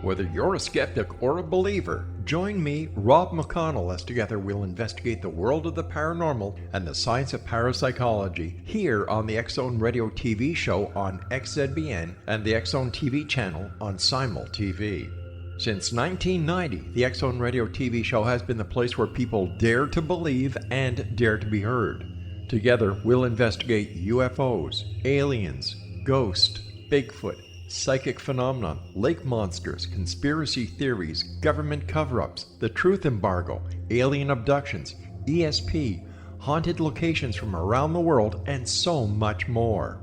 Whether you're a skeptic or a believer, join me, Rob McConnell, as together we'll investigate the world of the paranormal and the science of parapsychology here on the X-Zone Radio TV show on XZBN and the X-Zone TV channel on Simul TV. Since 1990, the X-Zone Radio TV show has been the place where people dare to believe and dare to be heard. Together, we'll investigate UFOs, aliens, ghosts, Bigfoot, psychic phenomenon, lake monsters, conspiracy theories, government cover-ups, the truth embargo, alien abductions, ESP, haunted locations from around the world, and so much more.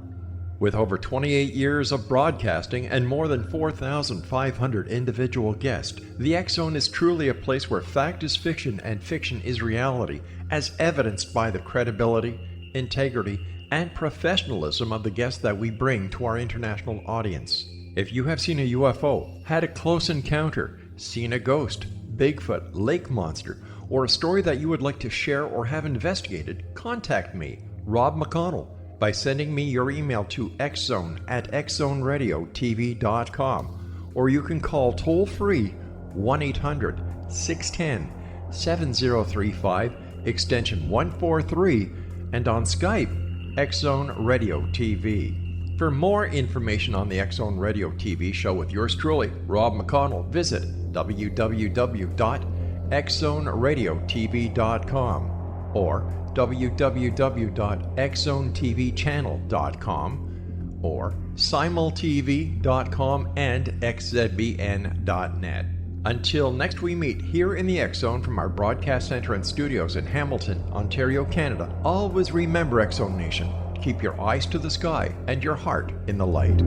With over 28 years of broadcasting and more than 4,500 individual guests, the X-Zone is truly a place where fact is fiction and fiction is reality, as evidenced by the credibility, integrity, and professionalism of the guests that we bring to our international audience. If you have seen a UFO, had a close encounter, seen a ghost, Bigfoot, lake monster, or a story that you would like to share or have investigated, contact me, Rob McConnell, by sending me your email to xzone@xzoneradiotv.com, or you can call toll-free 1-800-610-7035, extension 143, and on Skype, X-Zone Radio TV. For more information on the X-Zone Radio TV show with yours truly, Rob McConnell, visit www.xzoneradiotv.com or www.xzonetvchannel.com or simultv.com and xzbn.net. Until next we meet here in the X-Zone from our broadcast center and studios in Hamilton, Ontario, Canada, always remember, X-Zone Nation, keep your eyes to the sky and your heart in the light.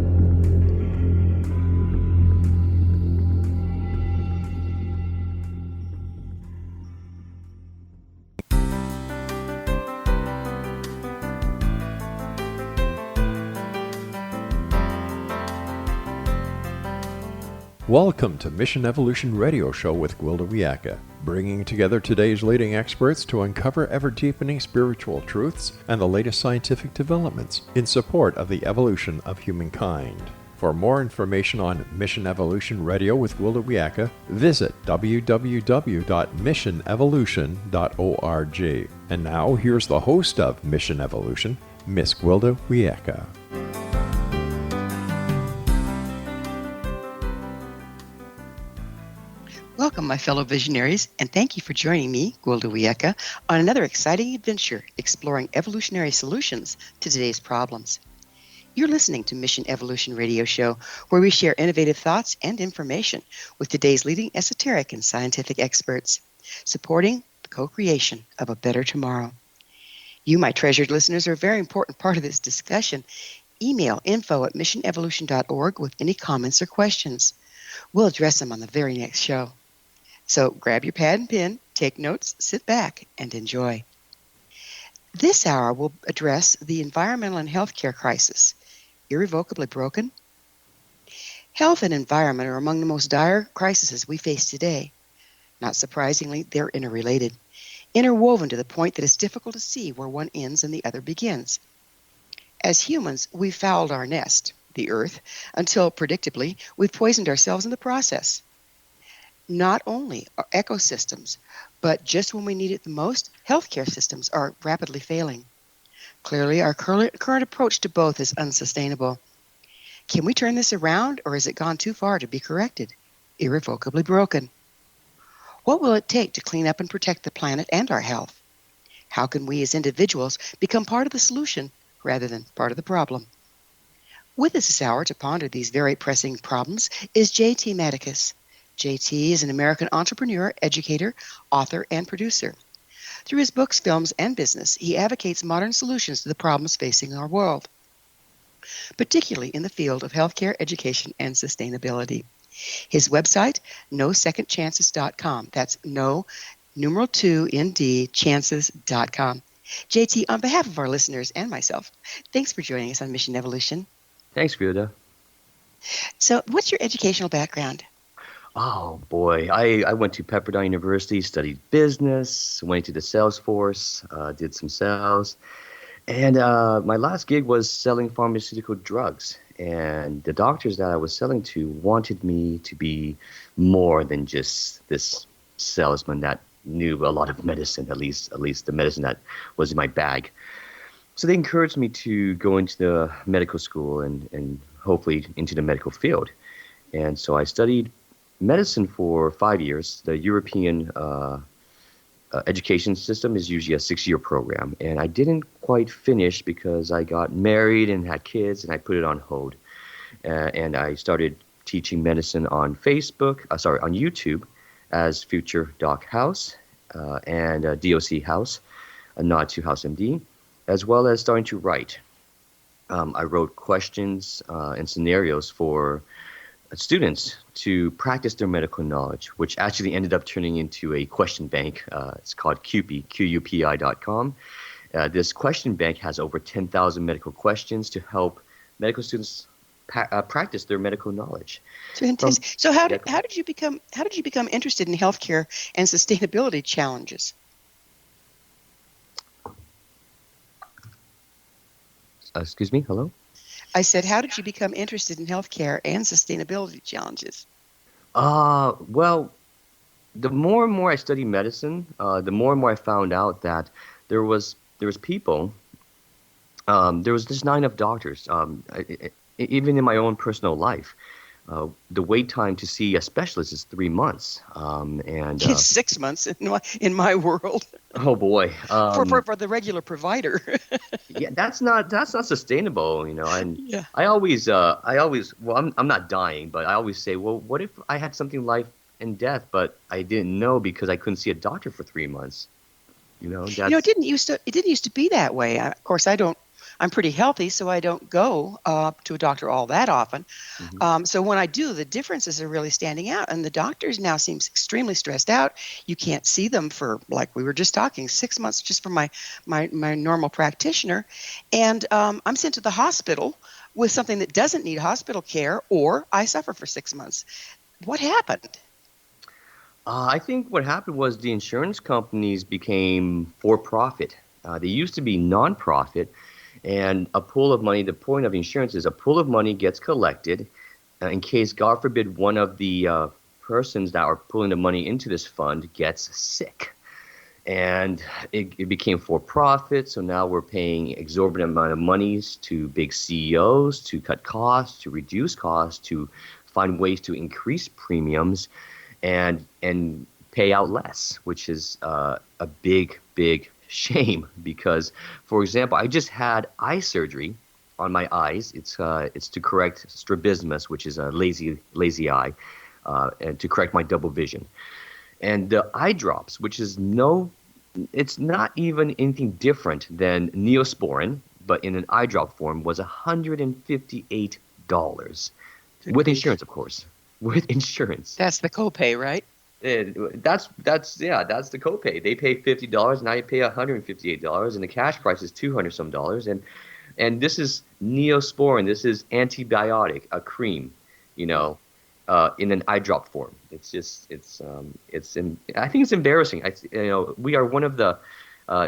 Welcome to Mission Evolution Radio Show with Gwilda Wiyaka, bringing together today's leading experts to uncover ever-deepening spiritual truths and the latest scientific developments in support of the evolution of humankind. For more information on Mission Evolution Radio with Gwilda Wiyaka, visit www.missionevolution.org. And now, here's the host of Mission Evolution, Miss Gwilda Wiyaka. Welcome, my fellow visionaries, and thank you for joining me, Gwilda Wiyaka, on another exciting adventure exploring evolutionary solutions to today's problems. You're listening to Mission Evolution Radio Show, where we share innovative thoughts and information with today's leading esoteric and scientific experts, supporting the co-creation of a better tomorrow. You, my treasured listeners, are a very important part of this discussion. Email info@missionevolution.org with any comments or questions. We'll address them on the very next show. So grab your pad and pen, take notes, sit back, and enjoy. This hour will address the environmental and healthcare crisis, irrevocably broken. Health and environment are among the most dire crises we face today. Not surprisingly, they're interrelated, interwoven to the point that it's difficult to see where one ends and the other begins. As humans, we've fouled our nest, the earth, until, predictably, we've poisoned ourselves in the process. Not only are ecosystems, but just when we need it the most, healthcare systems are rapidly failing. Clearly, our current approach to both is unsustainable. Can we turn this around, or has it gone too far to be corrected? Irrevocably broken. What will it take to clean up and protect the planet and our health? How can we as individuals become part of the solution rather than part of the problem? With us this hour to ponder these very pressing problems is J.T. Madicus. J.T. is an American entrepreneur, educator, author, and producer. Through his books, films, and business, he advocates modern solutions to the problems facing our world, particularly in the field of healthcare, education, and sustainability. His website, NoSecondChances.com. That's no, numeral 2, ND, chances.com. J.T., on behalf of our listeners and myself, thanks for joining us on Mission Evolution. Thanks, Gwilda. So, what's your educational background? Oh, boy. I went to Pepperdine University, studied business, went to the sales force, did some sales. And my last gig was selling pharmaceutical drugs. and the doctors that I was selling to wanted me to be more than just this salesman that knew a lot of medicine, at least the medicine that was in my bag. So they encouraged me to go into the medical school and hopefully into the medical field. And so I studied medicine for 5 years. The European education system is usually a 6-year program. And I didn't quite finish because I got married and had kids, and I put it on hold. And I started teaching medicine on on YouTube as Future Doc House and DOC House, a nod to House MD, as well as starting to write. I wrote questions and scenarios for students to practice their medical knowledge, which actually ended up turning into a question bank. It's called QUPI, QUPI.com. This question bank has over 10,000 medical questions to help medical students practice their medical knowledge. Fantastic. So how did you become interested in healthcare and sustainability challenges? Excuse me, hello? I said, how did you become interested in healthcare and sustainability challenges? Well, the more and more I studied medicine, the more and more I found out that there was people, there was just not enough doctors. Even in my own personal life, the wait time to see a specialist is 3 months. It's 6 months in my world. Oh boy. For the regular provider. Yeah, that's not sustainable, And Yeah. I always well, I'm not dying, but I always say, well, what if I had something life and death, but I didn't know because I couldn't see a doctor for 3 months. It didn't used to be that way. Of course, I'm pretty healthy, so I don't go to a doctor all that often. Mm-hmm. So when I do, the differences are really standing out. And the doctors now seem extremely stressed out. You can't see them for, like we were just talking, 6 months just for my normal practitioner. And I'm sent to the hospital with something that doesn't need hospital care, or I suffer for 6 months. What happened? I think what happened was the insurance companies became for-profit. They used to be non-profit. And a pool of money, the point of insurance is a pool of money gets collected in case, God forbid, one of the persons that are pulling the money into this fund gets sick. And it became for profit, so now we're paying exorbitant amount of monies to big CEOs to cut costs, to reduce costs, to find ways to increase premiums and pay out less, which is a big shame because, for example, I just had eye surgery on my eyes. It's to correct strabismus, which is a lazy eye, and to correct my double vision. And the eye drops, which is it's not even anything different than Neosporin, but in an eye drop form, was $158 with insurance, of course, with insurance. That's the copay, right? That's the copay. They pay $50, and I pay $158, and the cash price is $200 some dollars. And this is Neosporin. This is antibiotic, a cream, in an eye drop form. I think it's embarrassing. We are one of the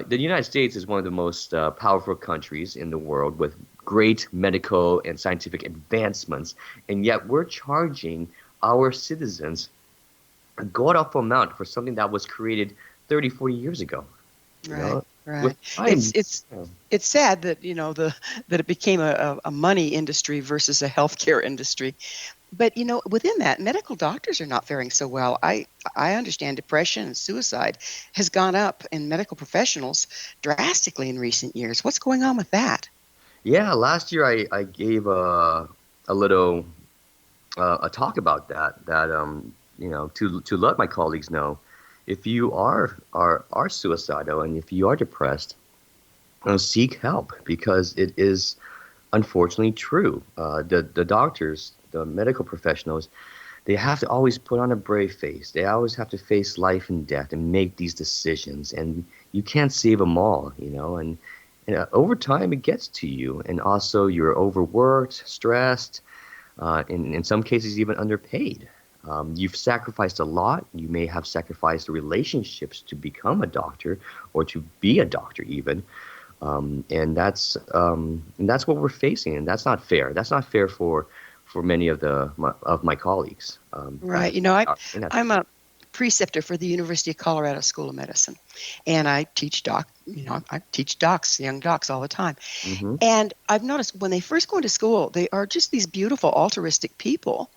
United States is one of the most powerful countries in the world with great medical and scientific advancements, and yet we're charging our citizens a god-awful amount for something that was created 30, 40 years ago. Right. It's sad that that it became a money industry versus a healthcare industry. But within that, medical doctors are not faring so well. I understand depression and suicide has gone up in medical professionals drastically in recent years. What's going on with that? Yeah, last year I gave a little a talk about that to let my colleagues know, if you are suicidal and if you are depressed, seek help, because it is unfortunately true. The doctors, the medical professionals, they have to always put on a brave face. They always have to face life and death and make these decisions, and you can't save them all, and over time it gets to you, and also you're overworked, stressed, in some cases even underpaid. You've sacrificed a lot. You may have sacrificed relationships to become a doctor or to be a doctor even. And that's what we're facing, and that's not fair. That's not fair for many of my colleagues. Right. I'm a preceptor for the University of Colorado School of Medicine, and I teach docs, young docs all the time. Hmm. And I've noticed when they first go into school, they are just these beautiful altruistic people.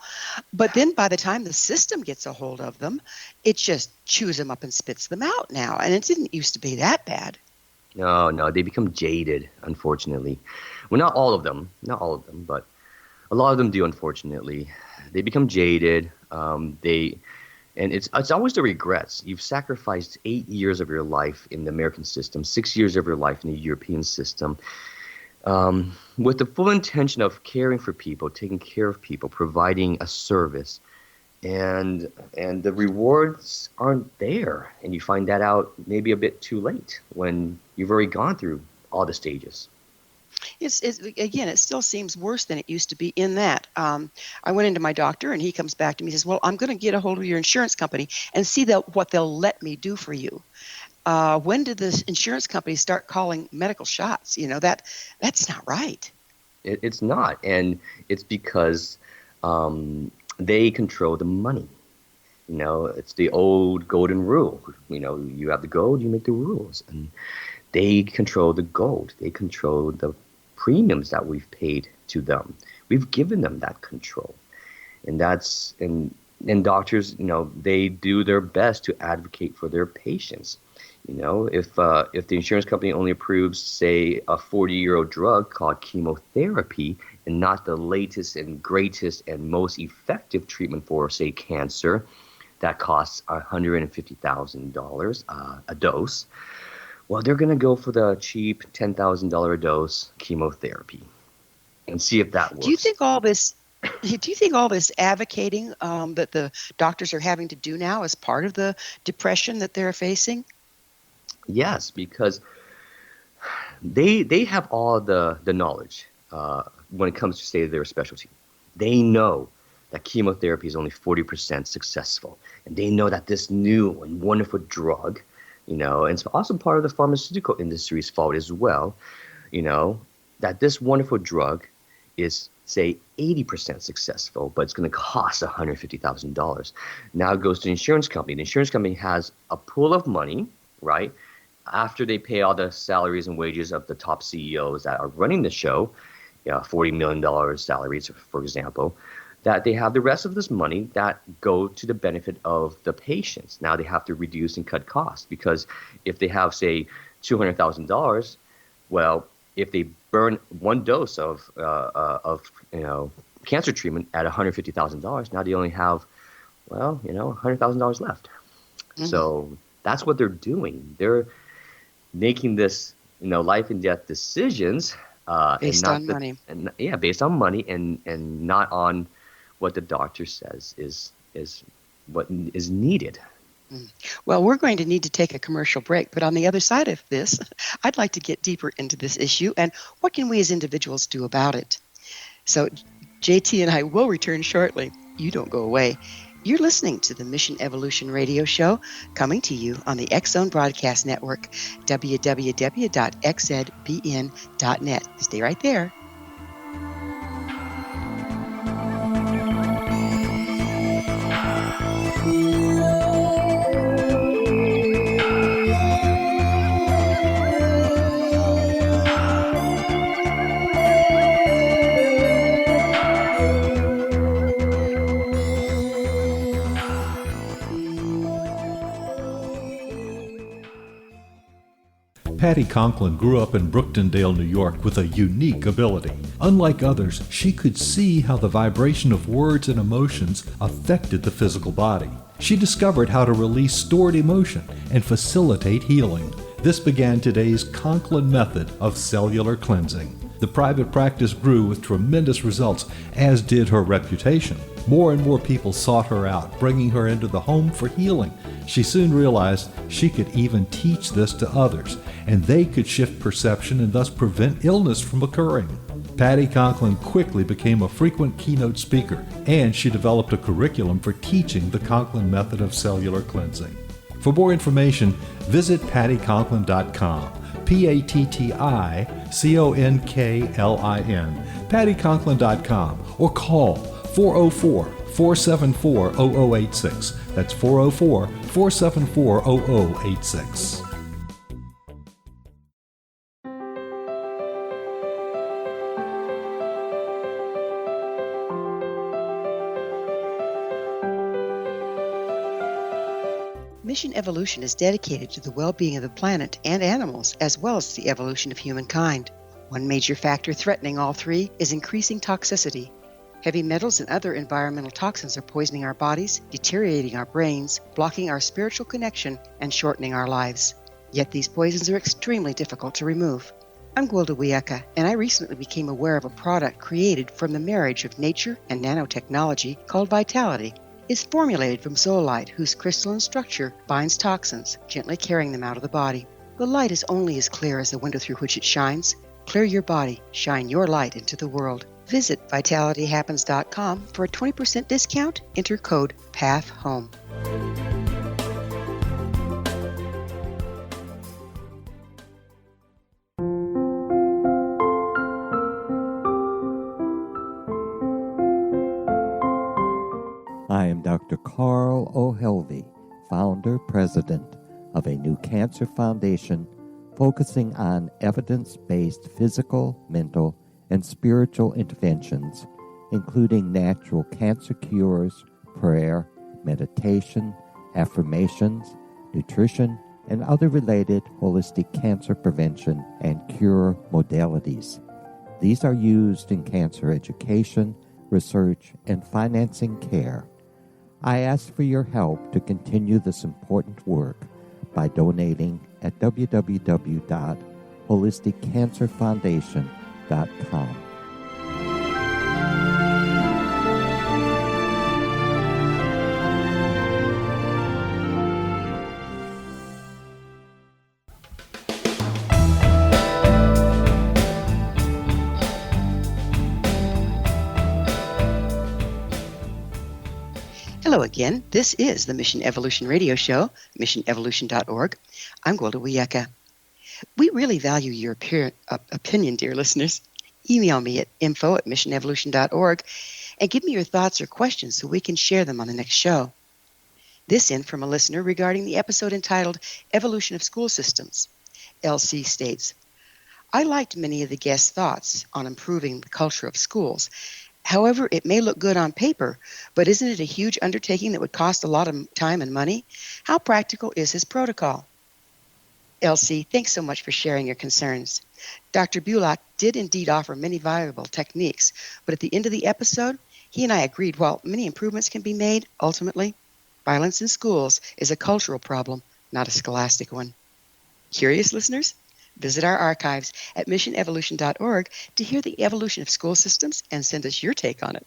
But then by the time the system gets a hold of them, it just chews them up and spits them out now. And it didn't used to be that bad. No, they become jaded, unfortunately. Well, not all of them, but a lot of them do, unfortunately. They become jaded. And it's always the regrets. You've sacrificed 8 years of your life in the American system, 6 years of your life in the European system, with the full intention of caring for people, taking care of people, providing a service, and the rewards aren't there, and you find that out maybe a bit too late when you've already gone through all the stages. Again, it still seems worse than it used to be in that. I went into my doctor, and he comes back to me and says, well, I'm going to get a hold of your insurance company and see what they'll let me do for you. When did the insurance companies start calling medical shots? That's not right. It's not, and it's because they control the money. It's the old golden rule. You have the gold, you make the rules. And they control the gold. They control the premiums that we've paid to them. We've given them that control. And doctors, they do their best to advocate for their patients. If the insurance company only approves, say, a 40-year-old drug called chemotherapy and not the latest and greatest and most effective treatment for, say, cancer, that costs $150,000 a dose. Well, they're going to go for the cheap $10,000 a dose chemotherapy and see if that works. Do you think all this advocating that the doctors are having to do now is part of the depression that they're facing? Yes, because they have all the knowledge when it comes to, say, their specialty. They know that chemotherapy is only 40% successful, and they know that this new and wonderful drug, and it's also part of the pharmaceutical industry's fault as well, that this wonderful drug is, say, 80% successful, but it's going to cost $150,000. Now it goes to the insurance company. The insurance company has a pool of money, right, after they pay all the salaries and wages of the top CEOs that are running the show, $40 million salaries, for example, that they have the rest of this money that go to the benefit of the patients. Now they have to reduce and cut costs, because if they have, say, $200,000, well, if they burn one dose of cancer treatment at $150,000, now they only have, $100,000 left. Mm-hmm. So that's what they're doing. They're making this, life and death decisions based on money. Based on money, and not on what the doctor says is what is needed. Well, we're going to need to take a commercial break, but on the other side of this, I'd like to get deeper into this issue and what can we as individuals do about it. So JT and I will return shortly. You don't go away. You're listening to the Mission Evolution Radio Show, coming to you on the X-Zone Broadcast Network, www.xzbn.net. Stay right there. Patty Conklin grew up in Brooktondale, New York with a unique ability. Unlike others, she could see how the vibration of words and emotions affected the physical body. She discovered how to release stored emotion and facilitate healing. This began today's Conklin method of cellular cleansing. The private practice grew with tremendous results, as did her reputation. More and more people sought her out, bringing her into the home for healing. She soon realized she could even teach this to others, and they could shift perception and thus prevent illness from occurring. Patty Conklin quickly became a frequent keynote speaker, and she developed a curriculum for teaching the Conklin method of cellular cleansing. For more information, visit pattyconklin.com. PattiConklin, PattiConklin.com, or call 404-474-0086. That's 404-474-0086. Mission Evolution is dedicated to the well-being of the planet and animals, as well as the evolution of humankind. One major factor threatening all three is increasing toxicity. Heavy metals and other environmental toxins are poisoning our bodies, deteriorating our brains, blocking our spiritual connection, and shortening our lives. Yet these poisons are extremely difficult to remove. I'm Gwilda Wiyaka, and I recently became aware of a product created from the marriage of nature and nanotechnology called Vitality. It's formulated from zoolite, whose crystalline structure binds toxins, gently carrying them out of the body. The light is only as clear as the window through which it shines. Clear your body, shine your light into the world. Visit vitalityhappens.com for a 20% discount. Enter code PATHHOME. I am Dr. Carl O'Helvey, founder, president of a new cancer foundation focusing on evidence-based physical, mental, and spiritual interventions, including natural cancer cures, prayer, meditation, affirmations, nutrition, and other related holistic cancer prevention and cure modalities. These are used in cancer education, research, and financing care. I ask for your help to continue this important work by donating at www.holisticcancerfoundation.com. Hello again. This is the Mission Evolution Radio Show, missionevolution.org. I'm Gwilda Wiyaka. We really value your opinion, dear listeners. Email me at info@missionevolution.org and give me your thoughts or questions so we can share them on the next show. This in from a listener regarding the episode entitled Evolution of School Systems. LC states, I liked many of the guests' thoughts on improving the culture of schools. However, it may look good on paper, but isn't it a huge undertaking that would cost a lot of time and money? How practical is his protocol? LC, thanks so much for sharing your concerns. Dr. Bulak did indeed offer many valuable techniques, but at the end of the episode, he and I agreed while many improvements can be made, ultimately, violence in schools is a cultural problem, not a scholastic one. Curious listeners? Visit our archives at missionevolution.org to hear the evolution of school systems and send us your take on it.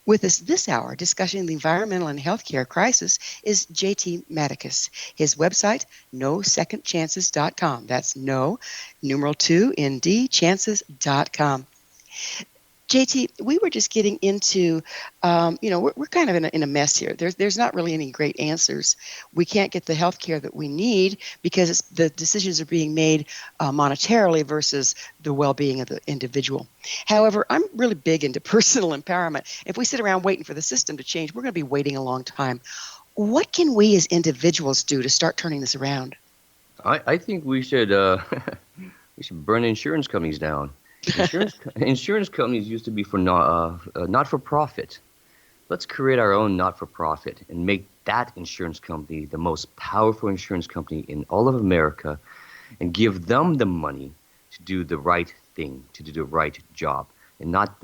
With us this hour discussing the environmental and healthcare crisis is J.T. Madicus. His website, NoSecondChances.com. That's no, numeral 2, ND, chances.com. JT, we were just getting into, we're kind of in a mess here. There's not really any great answers. We can't get the health care that we need because the decisions are being made monetarily versus the well-being of the individual. However, I'm really big into personal empowerment. If we sit around waiting for the system to change, we're going to be waiting a long time. What can we as individuals do to start turning this around? I think we should burn insurance companies down. Insurance companies used to be for not-for-profit. Let's create our own not-for-profit and make that insurance company the most powerful insurance company in all of America and give them the money to do the right thing, to do the right job, and not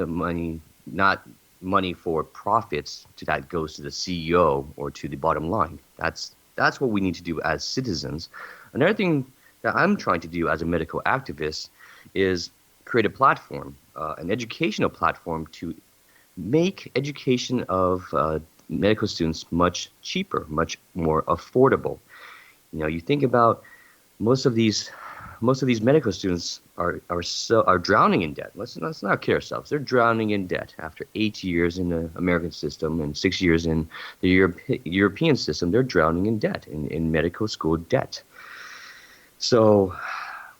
money for profits that goes to the CEO or to the bottom line. That's what we need to do as citizens. Another thing that I'm trying to do as a medical activist is create a platform, an educational platform to make education of medical students much cheaper, much more affordable. You think about most of these medical students are drowning in debt. Let's not kid ourselves. They're drowning in debt after 8 years in the American system and 6 years in the European system. They're drowning in debt, in medical school debt. So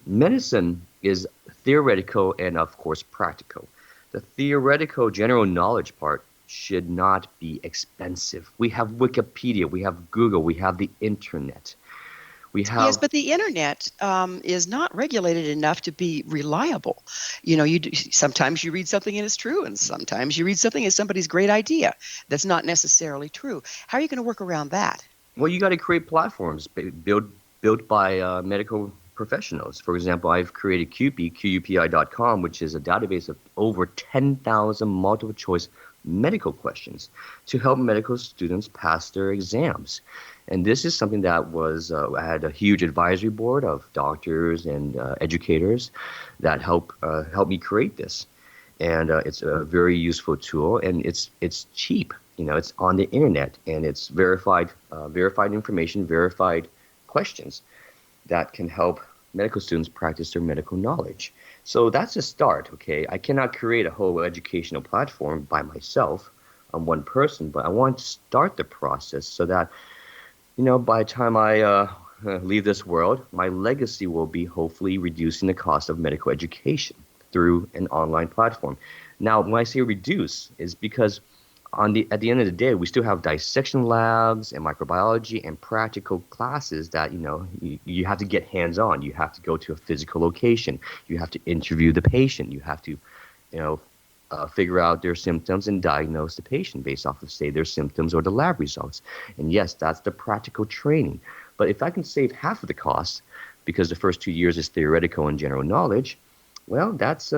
Medicine is theoretical and, of course, practical. The theoretical general knowledge part should not be expensive. We have Wikipedia, we have Google, we have the internet. We have Yes, but the internet is not regulated enough to be reliable. Sometimes you read something and it's true, and sometimes you read something and somebody's great idea that's not necessarily true. How are you going to work around that? Well, you got to create platforms built by medical professionals. For example, I've created QUPI, QUPI.com, which is a database of over 10,000 multiple choice medical questions to help medical students pass their exams. And this is something that was, I had a huge advisory board of doctors and educators that help me create this. And it's a very useful tool, and it's cheap. It's on the internet, and it's verified information, verified questions that can help medical students practice their medical knowledge. So that's a start, okay? I cannot create a whole educational platform by myself. I'm one person, but I want to start the process so that by the time I leave this world, my legacy will be hopefully reducing the cost of medical education through an online platform. Now, when I say reduce, is because at the end of the day, we still have dissection labs and microbiology and practical classes that, you have to get hands-on. You have to go to a physical location. You have to interview the patient. You have to, figure out their symptoms and diagnose the patient based off of, say, their symptoms or the lab results. And yes, that's the practical training. But if I can save half of the cost, because the first 2 years is theoretical and general knowledge, well, that's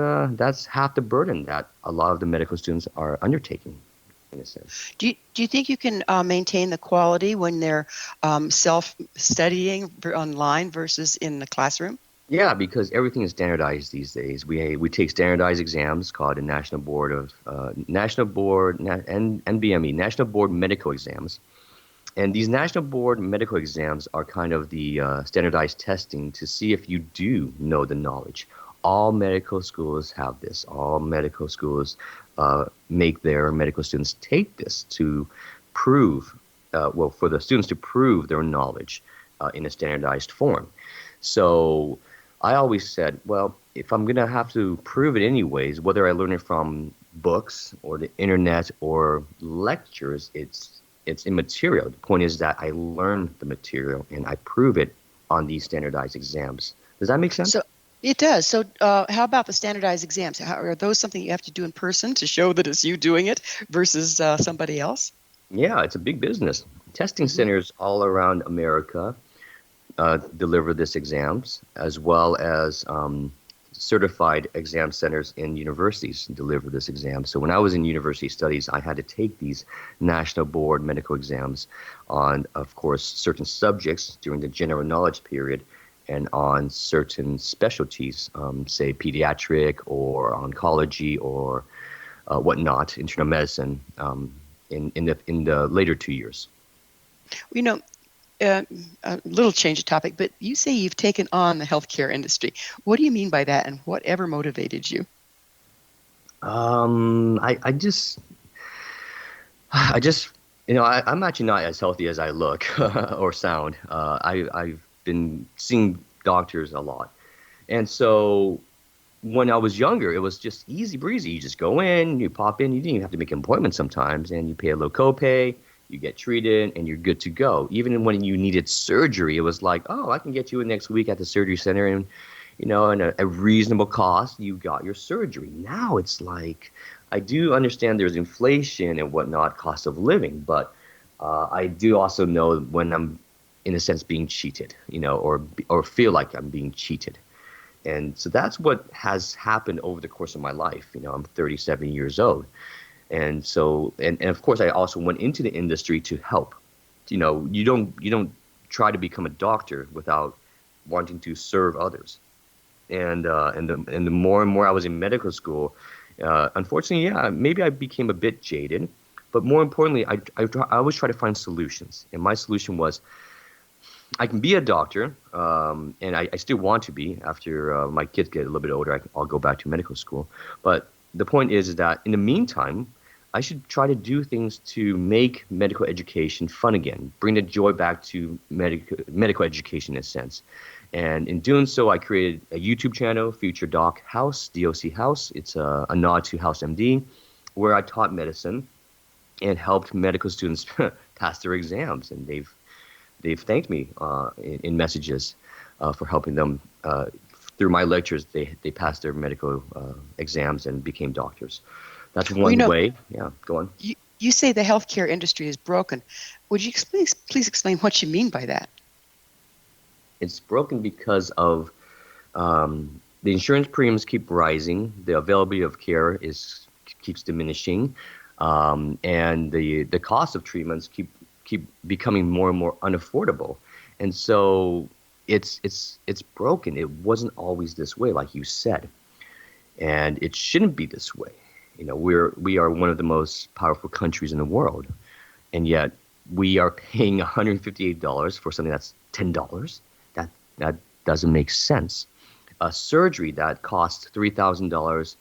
half the burden that a lot of the medical students are undertaking, in a sense. Do you think you can maintain the quality when they're self-studying online versus in the classroom? Yeah, because everything is standardized these days. We take standardized exams called the National Board and NBME, National Board Medical Exams. And these National Board Medical Exams are kind of the standardized testing to see if you do know the knowledge. All medical schools have this. All medical schools make their medical students take this to prove, for the students to prove their knowledge in a standardized form. So I always said, well, if I'm going to have to prove it anyways, whether I learn it from books or the internet or lectures, it's immaterial. The point is that I learn the material and I prove it on these standardized exams. Does that make sense? So it does. So how about the standardized exams? Are those something you have to do in person to show that it's you doing it versus somebody else? Yeah, it's a big business. Testing centers all around America deliver this exams, as well as certified exam centers in universities deliver this exam. So when I was in university studies, I had to take these National Board medical exams on, of course, certain subjects during the general knowledge period and on certain specialties, say pediatric or oncology or whatnot, internal medicine, in the later 2 years. A little change of topic, but you say you've taken on the healthcare industry. What do you mean by that, and whatever motivated you? I'm actually not as healthy as I look or sound. I've been seeing doctors a lot, and so when I was younger, it was just easy breezy. You just go in, you pop in, you didn't even have to make an appointment sometimes, and you pay a low copay. You get treated, and you're good to go. Even when you needed surgery, it was like, oh, I can get you in next week at the surgery center, and at a reasonable cost, you got your surgery. Now it's like, I do understand there's inflation and whatnot, cost of living, but I do also know when I'm, in a sense, being cheated, or feel like I'm being cheated. And so that's what has happened over the course of my life. I'm 37 years old. And so, and of course, I also went into the industry to help. You don't try to become a doctor without wanting to serve others. And the more and more I was in medical school, unfortunately, yeah, maybe I became a bit jaded. But more importantly, I always try to find solutions. And my solution was, I can be a doctor, and I still want to be. After my kids get a little bit older, I'll go back to medical school. But the point is that in the meantime, I should try to do things to make medical education fun again, bring the joy back to medical education in a sense. And in doing so, I created a YouTube channel, Future Doc House, DOC House. It's a nod to House MD, where I taught medicine and helped medical students pass their exams. And they've thanked me in messages for helping them through my lectures. They passed their medical exams and became doctors. That's one way. Yeah, go on. You say the healthcare industry is broken. Would you please explain what you mean by that? It's broken because of the insurance premiums keep rising, the availability of care keeps diminishing, and the cost of treatments keep becoming more and more unaffordable. And so it's broken. It wasn't always this way, like you said, and it shouldn't be this way. You know, we are one of the most powerful countries in the world, and yet we are paying $158 for something that's $10. That doesn't make sense. A surgery that costs $3,000,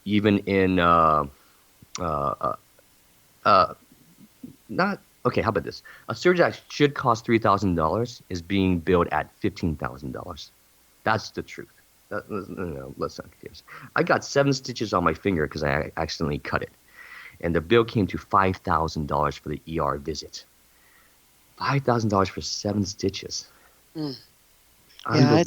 even in not okay. How about this? A surgery that should cost $3,000 is being billed at $15,000. That's the truth. No, let's not confuse. I got 7 stitches on my finger because I accidentally cut it, and the bill came to $5,000 for the ER visit. $5,000 for 7 stitches. Yeah,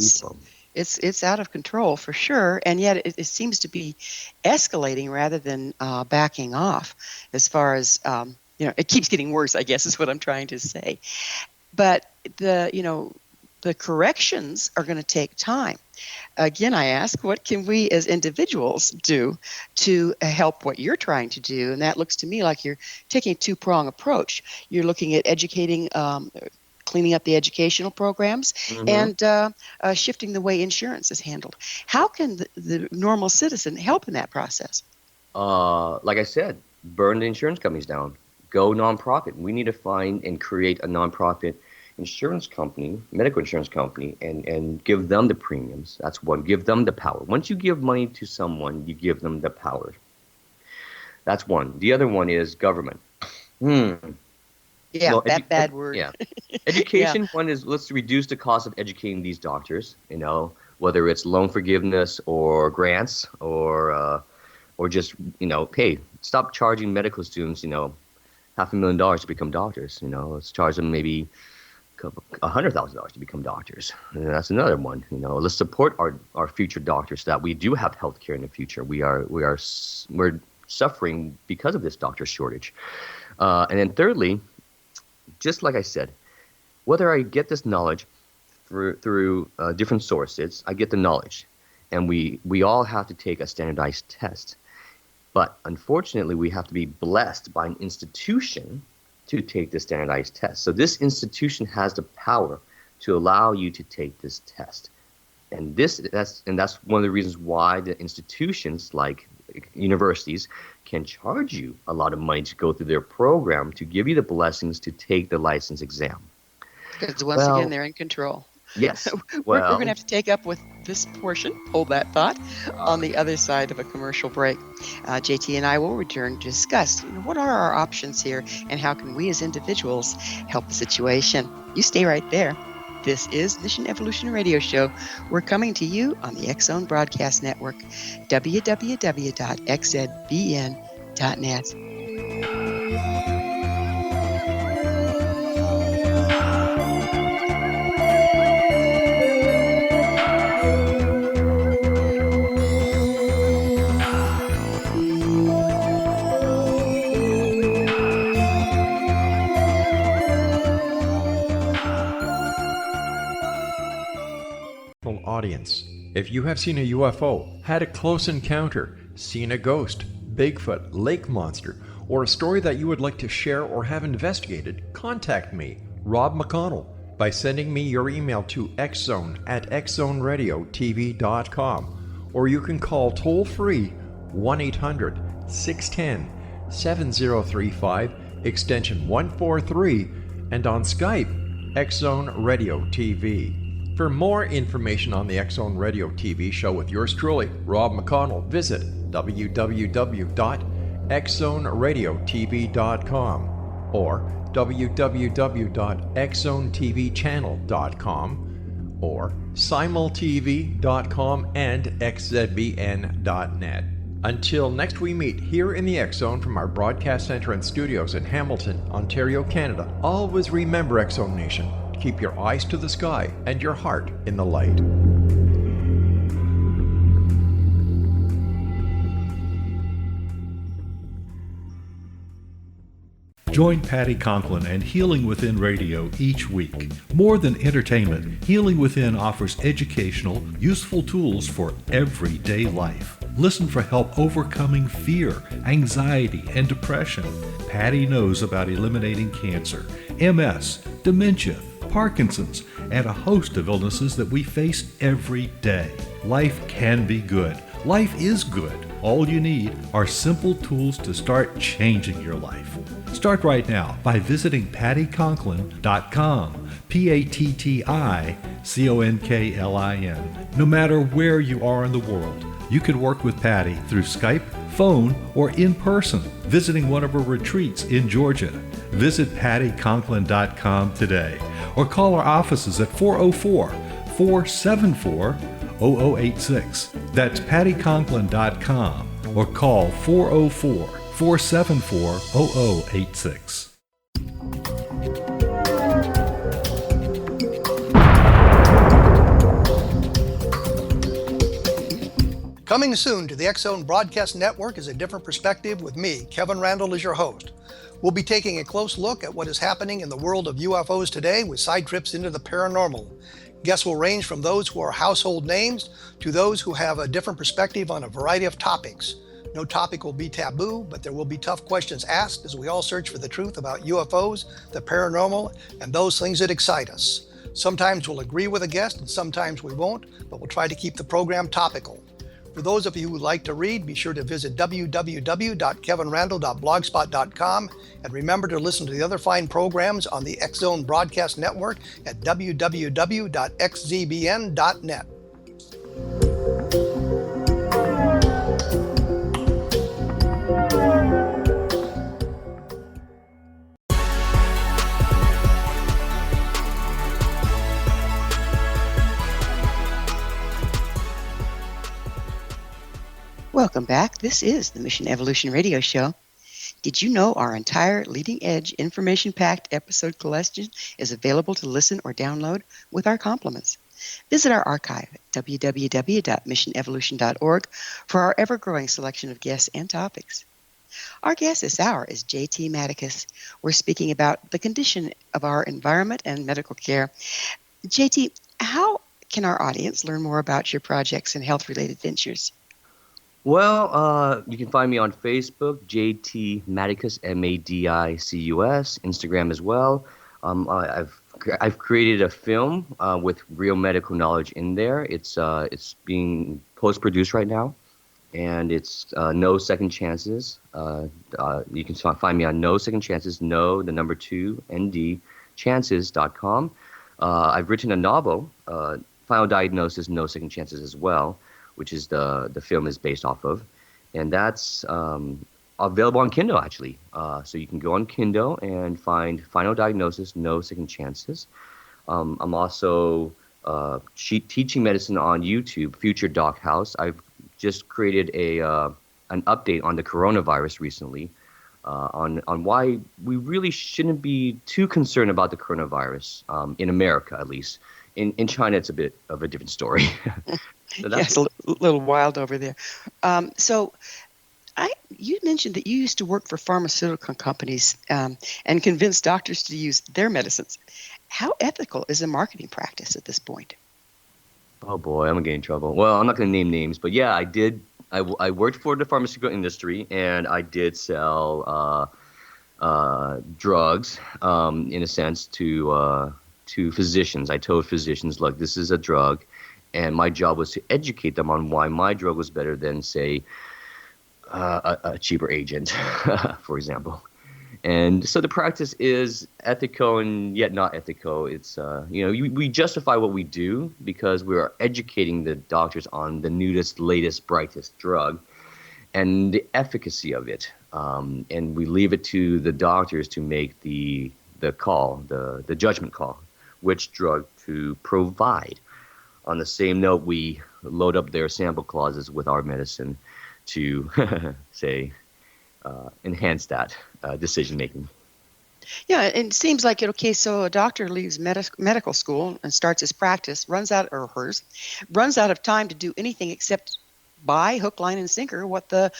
it's out of control for sure, and yet it seems to be escalating rather than backing off. As far as it keeps getting worse, I guess is what I'm trying to say. But the corrections are going to take time. Again, I ask, what can we as individuals do to help what you're trying to do? And that looks to me like you're taking a two-prong approach. You're looking at educating, cleaning up the educational programs, and shifting the way insurance is handled. How can the normal citizen help in that process? Like I said, burn the insurance companies down. Go nonprofit. We need to find and create a nonprofit insurance company, medical insurance company, and give them the premiums. That's one. Give them the power. Once you give money to someone, you give them the power. That's one. The other one is government. Yeah, well, bad word. Yeah. Education, one is, let's reduce the cost of educating these doctors, whether it's loan forgiveness or grants or just, hey, stop charging medical students, $500,000 to become doctors. Let's charge them maybe $100,000 to become doctors. And that's another one. Let's support our future doctors so that we do have health care in the future. We're suffering because of this doctor shortage. And then thirdly, just like I said, whether I get this knowledge through different sources, I get the knowledge, and we all have to take a standardized test. But unfortunately, we have to be blessed by an institution to take the standardized test. So this institution has the power to allow you to take this test. And that's one of the reasons why the institutions like universities can charge you a lot of money to go through their program to give you the blessings to take the license exam. Because once again, they're in control. Yes. We're going to have to take up with this portion, hold that thought, on the other side of a commercial break. JT and I will return to discuss what are our options here and how can we as individuals help the situation. You stay right there. This is Mission Evolution Radio Show. We're coming to you on the X-Zone Broadcast Network, www.xzbn.net. Audience. If you have seen a UFO, had a close encounter, seen a ghost, Bigfoot, lake monster, or a story that you would like to share or have investigated, contact me, Rob McConnell, by sending me your email to xzone@xzoneradiotv.com, or you can call toll-free 1-800-610-7035, extension 143, and on Skype, X-Zone Radio TV. For more information on the X-Zone Radio TV show with yours truly, Rob McConnell, visit www.xzoneradiotv.com or www.xzonetvchannel.com or simultv.com and xzbn.net. Until next we meet here in the X Zone from our broadcast center and studios in Hamilton, Ontario, Canada, always remember, X Zone Nation, keep your eyes to the sky and your heart in the light. Join Patty Conklin and Healing Within Radio each week. More than entertainment, Healing Within offers educational, useful tools for everyday life. Listen for help overcoming fear, anxiety, and depression. Patty knows about eliminating cancer, MS, dementia, Parkinson's, and a host of illnesses that we face every day. Life can be good. Life is good. All you need are simple tools to start changing your life. Start right now by visiting pattyconklin.com, PATTICONKLIN. No matter where you are in the world, you can work with Patty through Skype, phone, or in person, visiting one of her retreats in Georgia. Visit pattyconklin.com today or call our offices at 404-474-0086. That's pattyconklin.com or call 404-474-0086. Coming soon to the X Zone Broadcast Network is A Different Perspective with me, Kevin Randall, as your host. We'll be taking a close look at what is happening in the world of UFOs today with side trips into the paranormal. Guests will range from those who are household names to those who have a different perspective on a variety of topics. No topic will be taboo, but there will be tough questions asked as we all search for the truth about UFOs, the paranormal, and those things that excite us. Sometimes we'll agree with a guest and sometimes we won't, but we'll try to keep the program topical. For those of you who would like to read, be sure to visit www.kevinrandall.blogspot.com and remember to listen to the other fine programs on the X Zone Broadcast Network at www.xzbn.net. Welcome back. This is the Mission Evolution Radio Show. Did you know our entire leading-edge, information-packed episode collection is available to listen or download with our compliments? Visit our archive at www.missionevolution.org for our ever-growing selection of guests and topics. Our guest this hour is J.T. Madicus. We're speaking about the condition of our environment and medical care. J.T., how can our audience learn more about your projects and health-related ventures? Well, you can find me on Facebook, JT Madicus, Madicus, Instagram as well. I've created a film with real medical knowledge in there. It's being post-produced right now, and it's No Second Chances. You can find me on No Second Chances, no, the number 2, ND, chances.com. I've written a novel, Final Diagnosis, No Second Chances as well, which is the film is based off of. And that's available on Kindle, actually. So you can go on Kindle and find Final Diagnosis, No Second Chances. I'm also teaching medicine on YouTube, Future Doc House. I've just created an update on the coronavirus recently, on why we really shouldn't be too concerned about the coronavirus, in America at least. In China, it's a bit of a different story. So yes, a little wild over there. You mentioned that you used to work for pharmaceutical companies and convince doctors to use their medicines. How ethical is a marketing practice at this point? Oh boy, I'm gonna get in trouble. Well, I'm not gonna name names, but yeah, I did. I worked for the pharmaceutical industry, and I did sell drugs, in a sense, to physicians. I told physicians, look, this is a drug, and my job was to educate them on why my drug was better than, say, a cheaper agent, for example. And so the practice is ethical and yet not ethical. It's, we justify what we do because we are educating the doctors on the newest, latest, brightest drug and the efficacy of it. And we leave it to the doctors to make the call, the judgment call, which drug to provide. on the same note, we load up their sample clauses with our medicine to, say, enhance that decision making. Yeah, it seems like it. Okay, so a doctor leaves medical school and starts his practice, runs out of time to do anything except buy hook, line, and sinker what the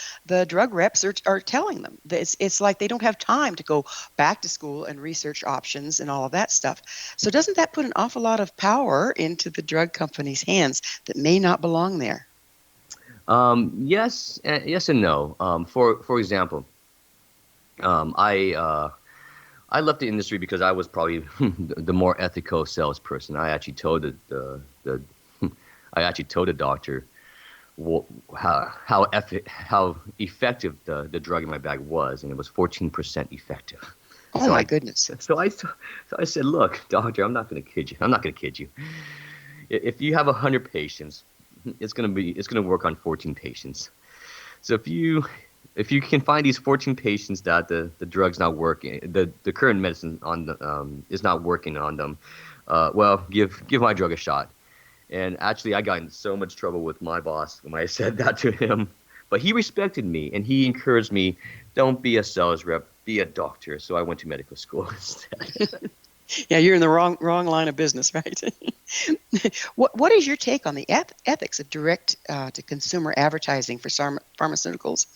drug reps are telling them. It's like they don't have time to go back to school and research options and all of that stuff. So doesn't that put an awful lot of power into the drug company's hands that may not belong there? Yes and no. For example, I left the industry because I was probably the more ethical salesperson. I actually told the doctor how effective the drug in my bag was, and it was 14% effective. Oh, my goodness! So I said, look, doctor, I'm not going to kid you. I'm not going to kid you. If you have 100 patients, it's going to work on 14 patients. So if you can find these 14 patients that the drug's not working, the current medicine is not working on them, well, give my drug a shot. And actually, I got in so much trouble with my boss when I said that to him. But he respected me, and he encouraged me, don't be a sales rep, be a doctor. So I went to medical school instead. Yeah, you're in the wrong line of business, right? What is your take on the ethics of direct to consumer advertising for pharmaceuticals?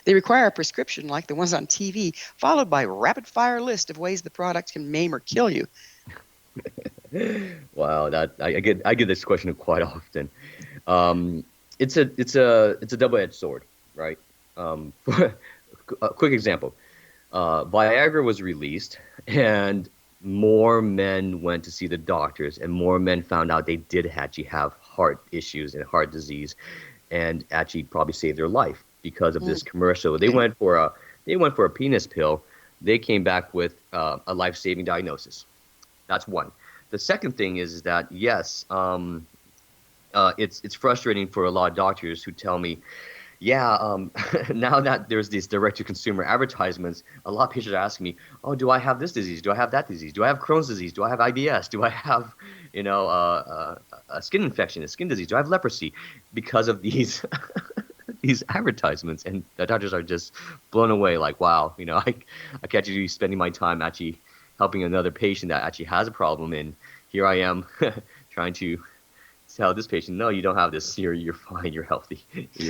They require a prescription like the ones on TV, followed by a rapid fire list of ways the product can maim or kill you. Wow, I get this question quite often. It's a double-edged sword, right? For a quick example, Viagra was released, and more men went to see the doctors, and more men found out they did actually have heart issues and heart disease, and actually probably saved their life because of this commercial. They went for a penis pill. They came back with a life-saving diagnosis. That's one. The second thing is that yes, it's frustrating for a lot of doctors who tell me, now that there's these direct-to-consumer advertisements, a lot of patients are asking me, oh, do I have this disease? Do I have that disease? Do I have Crohn's disease? Do I have IBS? Do I have, a skin infection, a skin disease? Do I have leprosy? Because of these these advertisements, and the doctors are just blown away. Like, wow, I could actually be spending my time actually helping another patient that actually has a problem, and here I am trying to tell this patient, no, you don't have this. You're fine. You're healthy.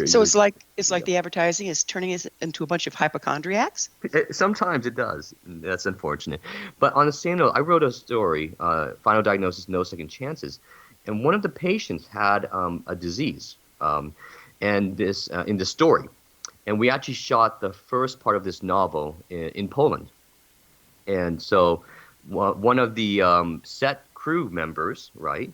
So it's like the advertising is turning us into a bunch of hypochondriacs. Sometimes it does. That's unfortunate. But on the same note, I wrote a story, Final Diagnosis, No Second Chances, and one of the patients had a disease, and this in the story, and we actually shot the first part of this novel in Poland, and so one of the set crew members, right?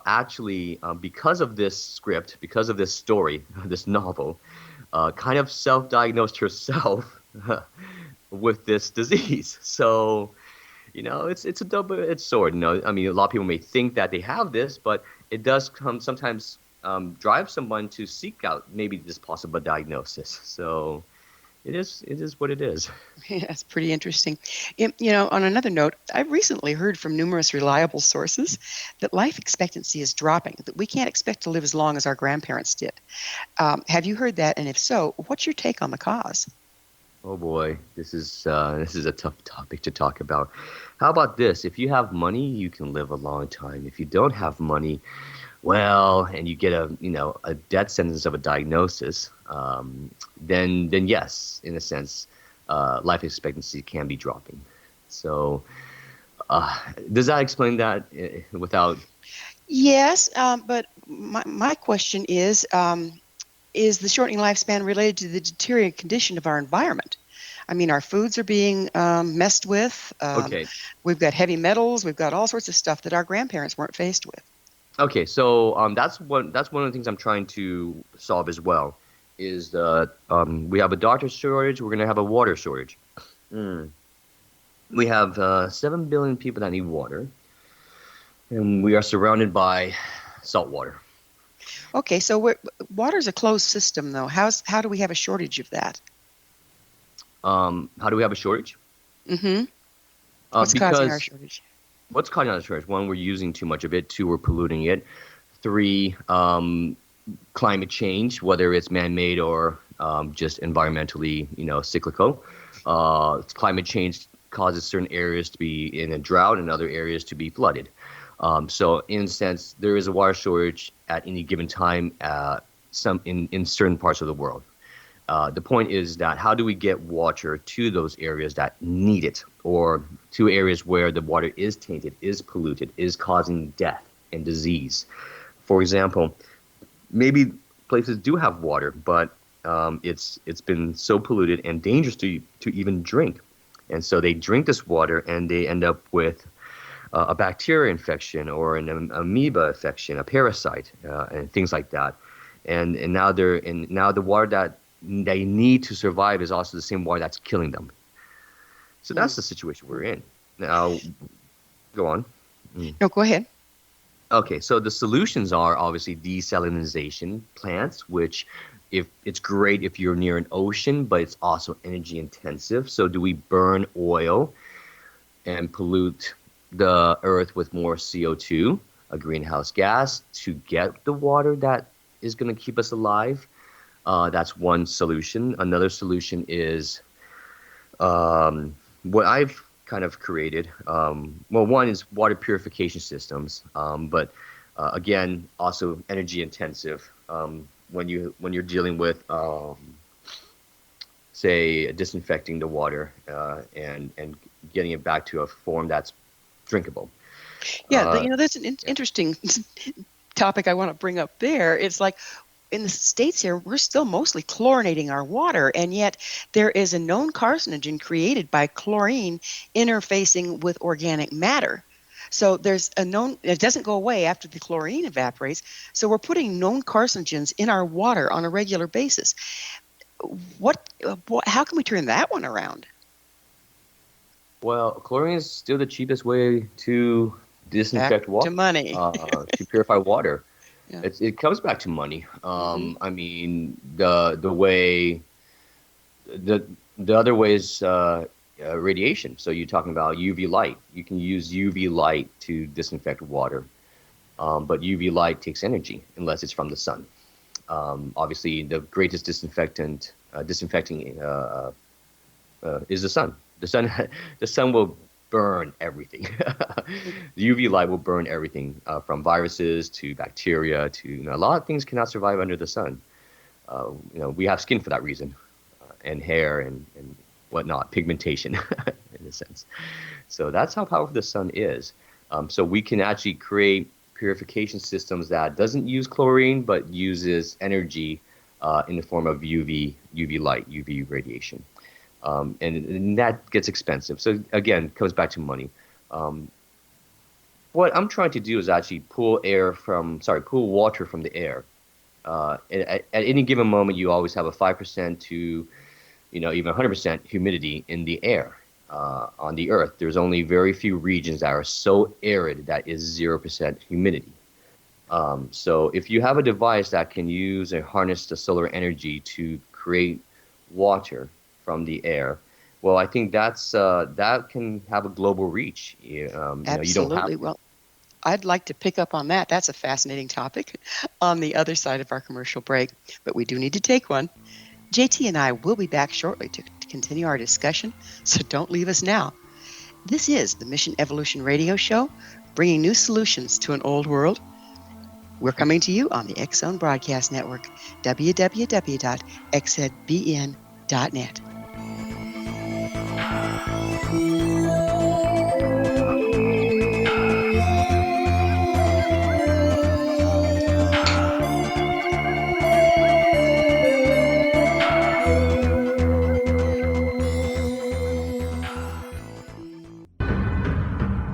Actually, because of this script, because of this story, this novel, kind of self-diagnosed herself with this disease. So, it's a double-edged sword. I mean, a lot of people may think that they have this, but it does sometimes drive someone to seek out maybe this possible diagnosis. So, it is what it is. Yeah, that's pretty interesting. On another note, I've recently heard from numerous reliable sources that life expectancy is dropping, that we can't expect to live as long as our grandparents did. Have you heard that? And if so, what's your take on the cause? Oh boy, this is a tough topic to talk about. How about this? If you have money, you can live a long time. If you don't have money, well, and you get a death sentence of a diagnosis, then yes, in a sense, life expectancy can be dropping. So, does that explain that without? Yes, but my question is the shortening lifespan related to the deteriorating condition of our environment? I mean, our foods are being messed with. Okay. We've got heavy metals. We've got all sorts of stuff that our grandparents weren't faced with. Okay, so that's one of the things I'm trying to solve as well. Is we have a doctor shortage. We're going to have a water shortage. We have 7 billion people that need water, and we are surrounded by salt water. Okay, so water's a closed system, though. How do we have a shortage of that? How do we have a shortage? Mm-hmm. What's causing our shortage? What's causing our shortage? One, we're using too much of it. Two, we're polluting it. 3, climate change, whether it's man-made or just environmentally, cyclical. Climate change causes certain areas to be in a drought and other areas to be flooded. So in a sense, there is a water shortage at any given time in certain parts of the world. The point is that how do we get water to those areas that need it, or to areas where the water is tainted, is polluted, is causing death and disease? For example, maybe places do have water, but it's been so polluted and dangerous to even drink. And so they drink this water and they end up with a bacteria infection or an amoeba infection, a parasite, and things like that. And now the water that they need to survive is also the same water that's killing them. So that's the situation we're in. Now, go on. No, go ahead. Okay, so the solutions are obviously desalinization plants, which if it's great if you're near an ocean, but it's also energy intensive. So do we burn oil and pollute the earth with more CO2, a greenhouse gas, to get the water that is going to keep us alive? That's one solution. Another solution is what I've kind of created. One is water purification systems, but again, also energy intensive. When you're dealing with, say, disinfecting the water and getting it back to a form that's drinkable. Yeah, that's an interesting topic I want to bring up there. It's like, in the States here, we're still mostly chlorinating our water, and yet there is a known carcinogen created by chlorine interfacing with organic matter. So there's a known, it doesn't go away after the chlorine evaporates, so we're putting known carcinogens in our water on a regular basis. How can we turn that one around? Well, chlorine is still the cheapest way to disinfect water. To money. To purify water. Yeah. It comes back to money. I mean, the other way is radiation. So you're talking about UV light. You can use UV light to disinfect water, but UV light takes energy unless it's from the sun. Obviously, the greatest disinfecting is the sun. The sun will burn everything. The UV light will burn everything from viruses to bacteria to a lot of things cannot survive under the sun. We have skin for that reason, and hair and whatnot, pigmentation in a sense. So that's how powerful the sun is. So we can actually create purification systems that doesn't use chlorine but uses energy in the form of UV light, UV radiation. And that gets expensive. So again, it comes back to money. What I'm trying to do is actually pull water from the air. At any given moment, you always have a 5% to, even 100% humidity in the air on the Earth. There's only very few regions that are so arid that is 0% humidity. So if you have a device that can use and harness the solar energy to create water from the air, well, I think that can have a global reach. Absolutely. You don't have. Well, I'd like to pick up on that. That's a fascinating topic on the other side of our commercial break, but we do need to take one. JT and I will be back shortly to continue our discussion, so don't leave us now. This is the Mission Evolution Radio Show, bringing new solutions to an old world. We're coming to you on the X-Zone Broadcast Network, www.xzbn.net.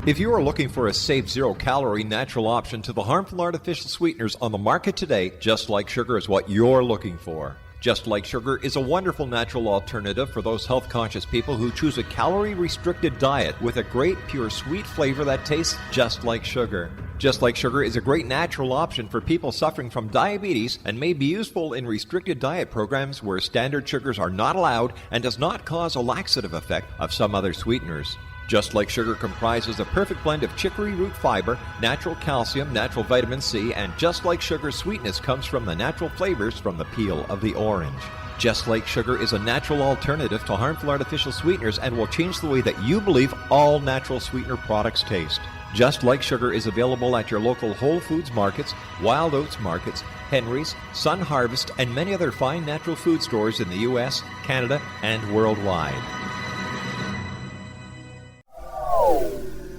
If you are looking for a safe, zero-calorie natural option to the harmful artificial sweeteners on the market today, Just Like Sugar is what you're looking for. Just Like Sugar is a wonderful natural alternative for those health-conscious people who choose a calorie-restricted diet with a great, pure, sweet flavor that tastes just like sugar. Just Like Sugar is a great natural option for people suffering from diabetes and may be useful in restricted diet programs where standard sugars are not allowed and does not cause a laxative effect of some other sweeteners. Just Like Sugar comprises a perfect blend of chicory root fiber, natural calcium, natural vitamin C, and Just Like Sugar's sweetness comes from the natural flavors from the peel of the orange. Just Like Sugar is a natural alternative to harmful artificial sweeteners and will change the way that you believe all natural sweetener products taste. Just Like Sugar is available at your local Whole Foods markets, Wild Oats markets, Henry's, Sun Harvest, and many other fine natural food stores in the U.S., Canada, and worldwide.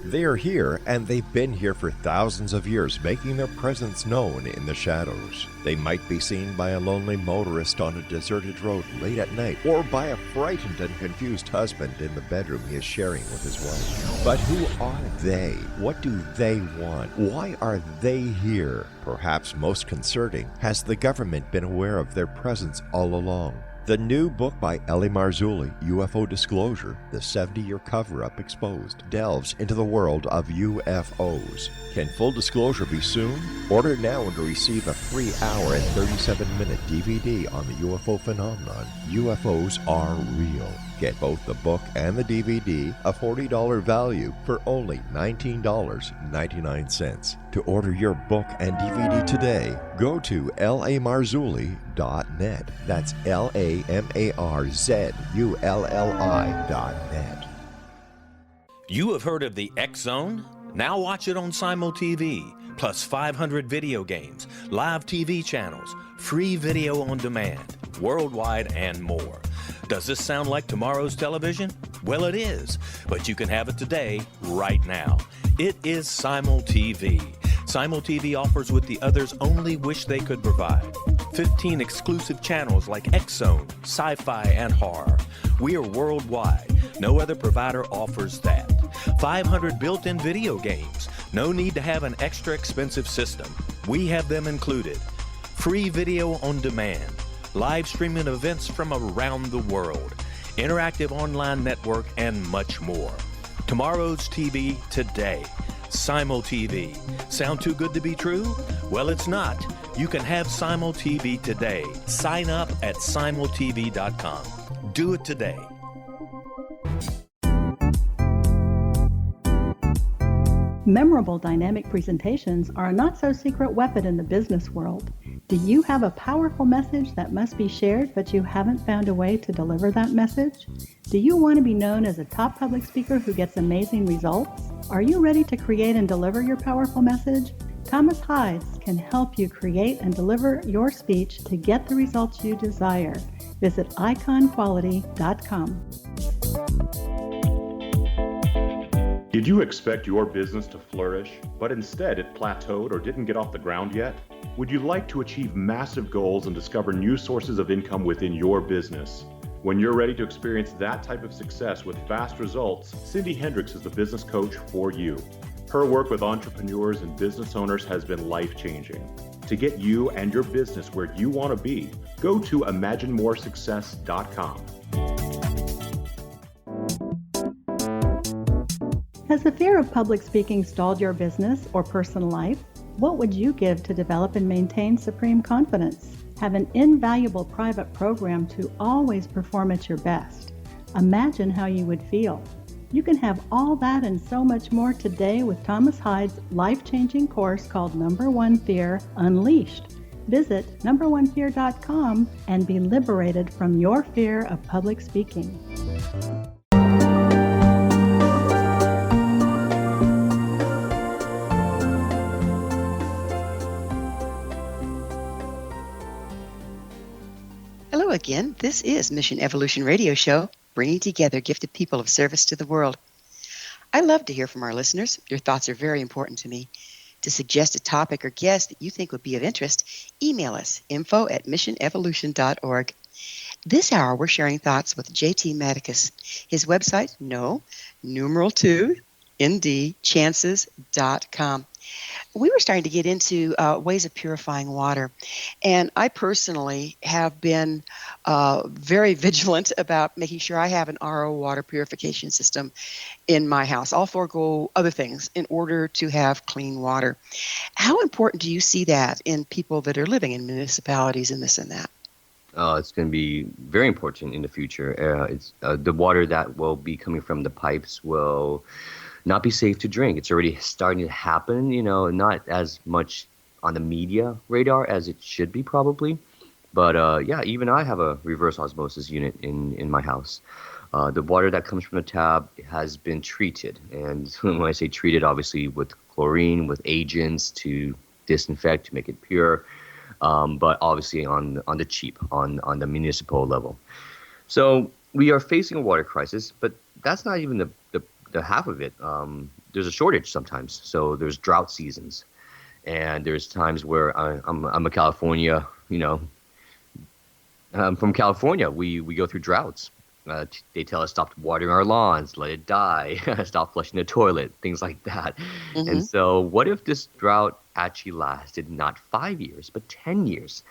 They are here, and they've been here for thousands of years, making their presence known in the shadows. They might be seen by a lonely motorist on a deserted road late at night, or by a frightened and confused husband in the bedroom he is sharing with his wife. But who are they? What do they want? Why are they here? Perhaps most concerning, has the government been aware of their presence all along? The new book by Ellie Marzulli, UFO Disclosure, the 70-year cover-up exposed, delves into the world of UFOs. Can full disclosure be soon? Order now and receive a free hour and 37-minute DVD on the UFO phenomenon. UFOs are real. Get both the book and the DVD, a $40 value, for only $19.99. To order your book and DVD today, go to lamarzulli.net. That's LAMARZULLI.net. You have heard of the X Zone? Now watch it on Simul TV, plus 500 video games, live TV channels, free video on demand, worldwide, and more. Does this sound like tomorrow's television? Well, it is, but you can have it today, right now. It is Simul TV. Simul TV offers what the others only wish they could provide. 15 exclusive channels like X Zone, sci-fi, and horror. We are worldwide. No other provider offers that. 500 built-in video games. No need to have an extra expensive system. We have them included. Free video on demand. Live streaming events from around the world, interactive online network, and much more. Tomorrow's TV today. Simul TV. Sound too good to be true? Well, it's not. You can have Simul TV today. Sign up at simultv.com. Do it today. Memorable dynamic presentations are a not-so-secret weapon in the business world. Do you have a powerful message that must be shared, but you haven't found a way to deliver that message? Do you want to be known as a top public speaker who gets amazing results? Are you ready to create and deliver your powerful message? Thomas Hides can help you create and deliver your speech to get the results you desire. Visit iconquality.com. Did you expect your business to flourish, but instead it plateaued or didn't get off the ground yet? Would you like to achieve massive goals and discover new sources of income within your business? When you're ready to experience that type of success with fast results, Cindy Hendricks is the business coach for you. Her work with entrepreneurs and business owners has been life-changing. To get you and your business where you want to be, go to imaginemoresuccess.com. Has the fear of public speaking stalled your business or personal life? What would you give to develop and maintain supreme confidence? Have an invaluable private program to always perform at your best. Imagine how you would feel. You can have all that and so much more today with Thomas Hides' life-changing course called Number One Fear Unleashed. Visit numberonefear.com and be liberated from your fear of public speaking. Hello again. This is Mission Evolution Radio Show, bringing together gifted people of service to the world. I love to hear from our listeners. Your thoughts are very important to me. To suggest a topic or guest that you think would be of interest, email us, info@missionevolution.org. This hour, we're sharing thoughts with J.T. Madicus. His website, ND-chances.com. We were starting to get into ways of purifying water, and I personally have been very vigilant about making sure I have an RO water purification system in my house. I'll forego other things in order to have clean water. How important do you see that in people that are living in municipalities and this and that? It's going to be very important in the future. It's the water that will be coming from the pipes will not be safe to drink. It's already starting to happen, not as much on the media radar as it should be probably. But yeah, even I have a reverse osmosis unit in my house. The water that comes from the tap has been treated. And when I say treated, obviously with chlorine, with agents to disinfect, to make it pure, but obviously on the cheap, on the municipal level. So we are facing a water crisis, but that's not even the half of it. There's a shortage sometimes. So there's drought seasons. And there's times where I'm a California, I'm from California. We go through droughts. They tell us stop watering our lawns, let it die, stop flushing the toilet, things like that. Mm-hmm. And so what if this drought actually lasted not 5 years, but 10 years?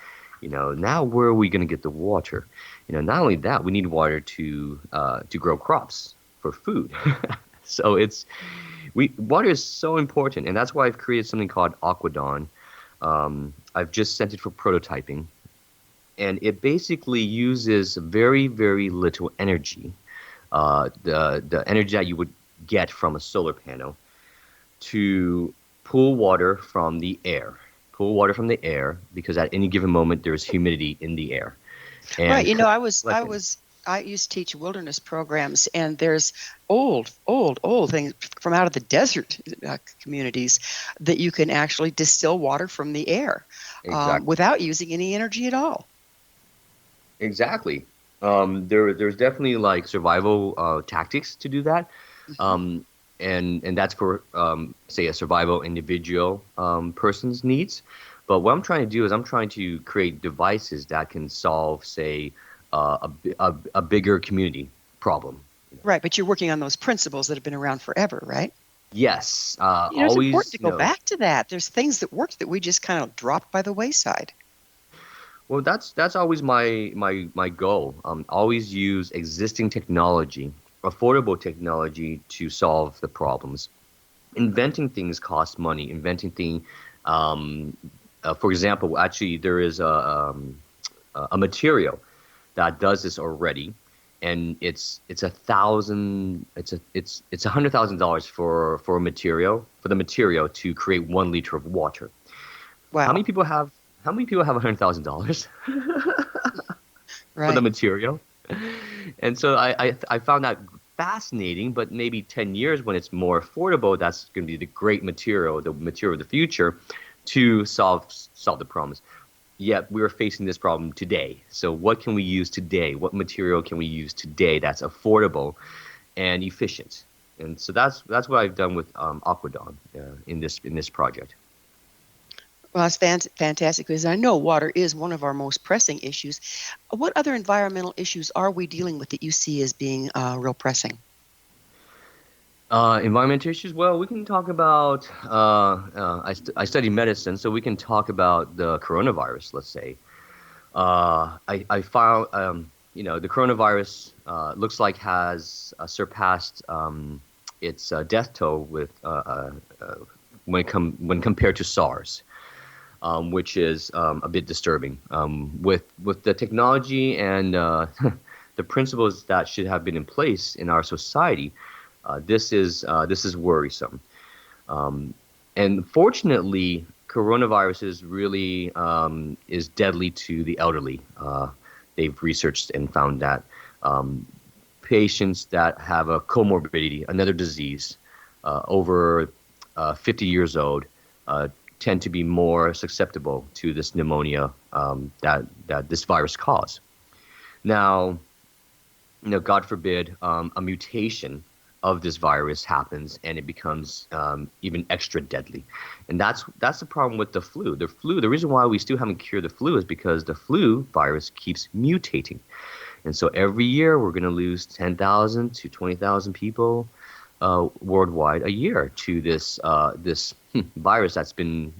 Now where are we going to get the water? Not only that, we need water to grow crops for food. So water is so important, and that's why I've created something called Aquadon. I've just sent it for prototyping. And it basically uses very, very little energy, the energy that you would get from a solar panel, to pull water from the air. Because at any given moment there's humidity in the air. And right. I used to teach wilderness programs, and there's old things from out of the desert communities that you can actually distill water from the air without using any energy at all. Exactly. There's definitely like survival tactics to do that. And that's for, say, a survival individual person's needs. But what I'm trying to do is I'm trying to create devices that can solve, say, a bigger community problem. Right, but you're working on those principles that have been around forever, right? Yes. It's important to go back to that. There's things that worked that we just kind of dropped by the wayside. Well, that's always my goal. Always use existing technology, affordable technology to solve the problems. Inventing things costs money. Inventing things, for example, actually there is a material that does this already, and it's $100,000 for the material to create 1 liter of water. Wow. How many people have $100,000 for the material? And so I found that fascinating, but maybe 10 years when it's more affordable, that's going to be the great material, the material of the future to solve the problems. Yet we're facing this problem today. So what can we use today? What material can we use today that's affordable and efficient? And so that's what I've done with Aquadon in this project. Well, it's fantastic, because I know water is one of our most pressing issues. What other environmental issues are we dealing with that you see as being real pressing? Environmental issues? Well, we can talk about, I study medicine, so we can talk about the coronavirus, let's say. I found, the coronavirus looks like has surpassed its death toll with when compared to SARS. Which is a bit disturbing. With the technology and the principles that should have been in place in our society, this is worrisome. And fortunately, coronavirus really is deadly to the elderly. They've researched and found that patients that have a comorbidity, another disease, over 50 years old, tend to be more susceptible to this pneumonia that this virus causes. Now, God forbid, a mutation of this virus happens and it becomes even extra deadly. And that's the problem with the flu. The reason why we still haven't cured the flu is because the flu virus keeps mutating. And so every year we're going to lose 10,000 to 20,000 people worldwide a year to this virus that's been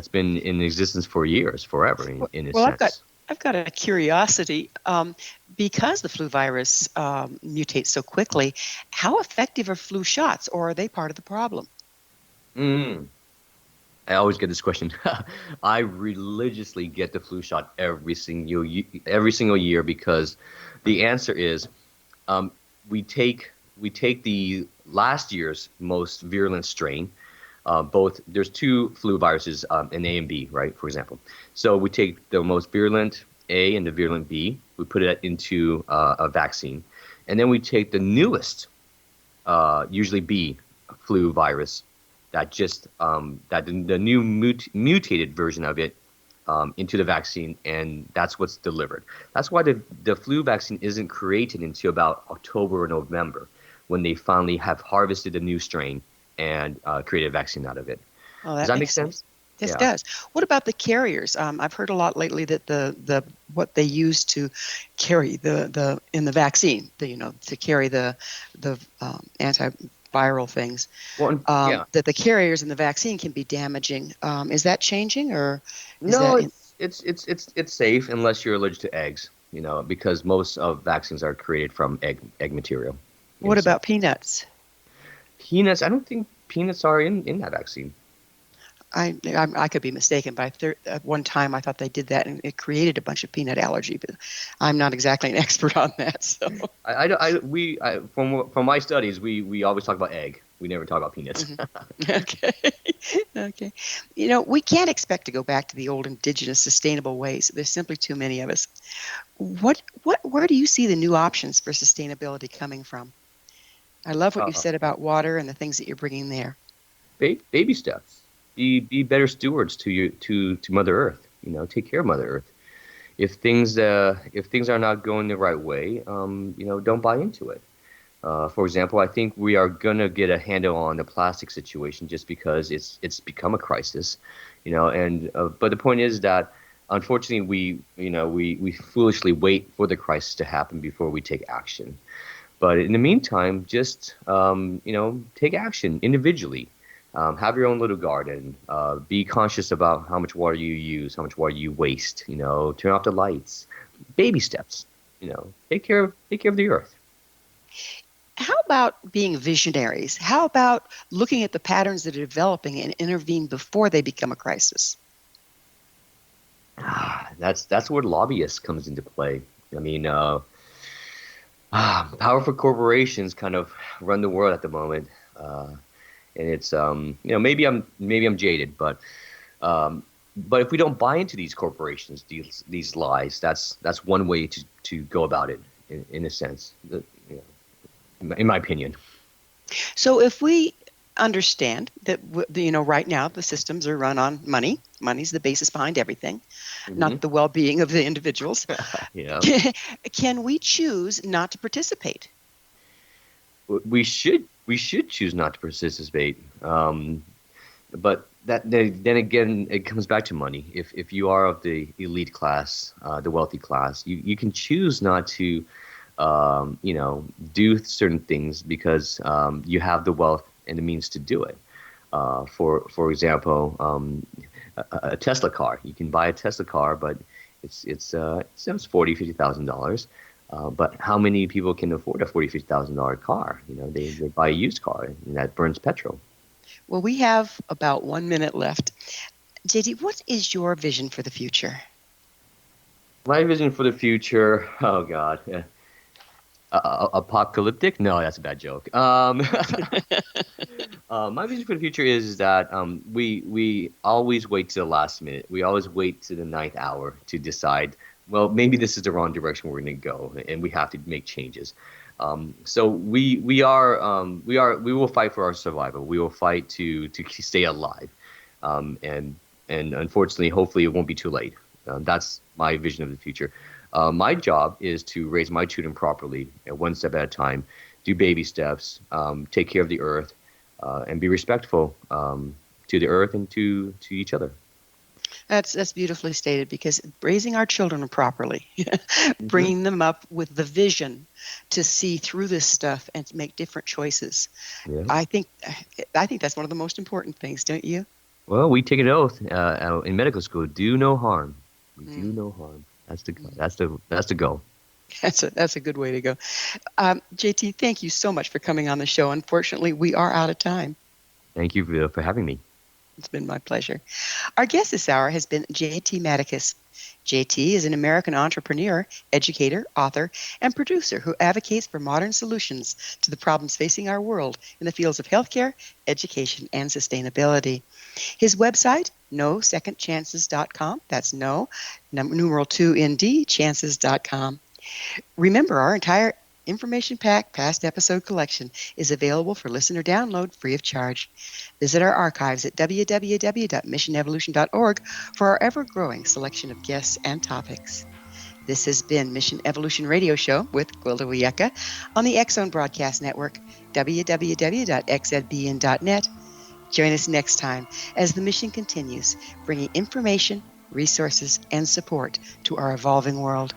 in existence for years, forever in a sense. I've got a curiosity. Because the flu virus mutates so quickly, how effective are flu shots, or are they part of the problem? I always get this question. I religiously get the flu shot every single year because the answer is we take the last year's most virulent strain. There's two flu viruses, an A and B, right? For example, so we take the most virulent A and the virulent B. We put it into a vaccine, and then we take the newest, usually B, flu virus, that the new mutated version of it into the vaccine, and that's what's delivered. That's why the flu vaccine isn't created until about October or November, when they finally have harvested a new strain and created a vaccine out of it. Oh, Does that make sense? This does. What about the carriers? I've heard a lot lately that the what they use to carry the in the vaccine, to carry the antiviral things, that the carriers in the vaccine can be damaging. Is that changing, or is no? It's safe unless you're allergic to eggs. Because most of vaccines are created from egg material. What about peanuts? Peanuts? I don't think peanuts are in that vaccine. I could be mistaken, but at one time I thought they did that and it created a bunch of peanut allergy. But I'm not exactly an expert on that. So from my studies, we always talk about egg. We never talk about peanuts. Mm-hmm. Okay. We can't expect to go back to the old indigenous sustainable ways. There's simply too many of us. Where do you see the new options for sustainability coming from? I love what you said about water and the things that you're bringing there. Baby steps. Be better stewards to Mother Earth. Take care of Mother Earth. If things are not going the right way, don't buy into it. For example, I think we are gonna get a handle on the plastic situation just because it's become a crisis. But the point is that unfortunately we foolishly wait for the crisis to happen before we take action. But in the meantime, just take action individually. Have your own little garden. Be conscious about how much water you use, how much water you waste. Turn off the lights. Baby steps. Take care of the earth. How about being visionaries? How about looking at the patterns that are developing and intervene before they become a crisis? That's where lobbyists comes into play. I mean, powerful corporations kind of run the world at the moment. And it's maybe I'm jaded, but if we don't buy into these corporations, these lies, that's one way to go about it in a sense, in my opinion. So if we understand that right now the systems are run on money. Money's the basis behind everything, not the well-being of the individuals. Yeah. Can we choose not to participate? We should choose not to participate, but then again, it comes back to money. If you are of the elite class, the wealthy class, you can choose not to, do certain things because you have the wealth and the means to do it. For example, a Tesla car. You can buy a Tesla car, but it's $40,000-$50,000. But how many people can afford a $40,000-$50,000 car? They buy a used car and that burns petrol. Well, we have about 1 minute left. JD, what is your vision for the future? My vision for the future, oh God, apocalyptic? No, that's a bad joke. My vision for the future is that we always wait to the last minute. We always wait to the 9th hour to decide, well, maybe this is the wrong direction we're going to go, and we have to make changes. So we will fight for our survival. We will fight to stay alive, and unfortunately, hopefully, it won't be too late. That's my vision of the future. My job is to raise my children properly, one step at a time, do baby steps, take care of the earth, and be respectful to the earth and to each other. That's beautifully stated, because raising our children properly, bringing them up with the vision to see through this stuff and to make different choices. Yeah. I think that's one of the most important things, don't you? Well, we take an oath in medical school: do no harm. We do no harm. That's the goal. That's a good way to go. JT, thank you so much for coming on the show. Unfortunately, we are out of time. Thank you for having me. It's been my pleasure. Our guest this hour has been J.T. Madicus. JT is an American entrepreneur, educator, author, and producer who advocates for modern solutions to the problems facing our world in the fields of healthcare, education, and sustainability. His website, NoSecondChances.com. That's numeral 2ND, chances.com. Remember, our entire information-packed past episode collection is available for listener download free of charge. Visit our archives at www.missionevolution.org for our ever-growing selection of guests and topics. This has been Mission Evolution Radio Show with Gwilda Wiyaka on the X-Zone Broadcast Network, www.xzbn.net. Join us next time as the mission continues, bringing information, resources, and support to our evolving world.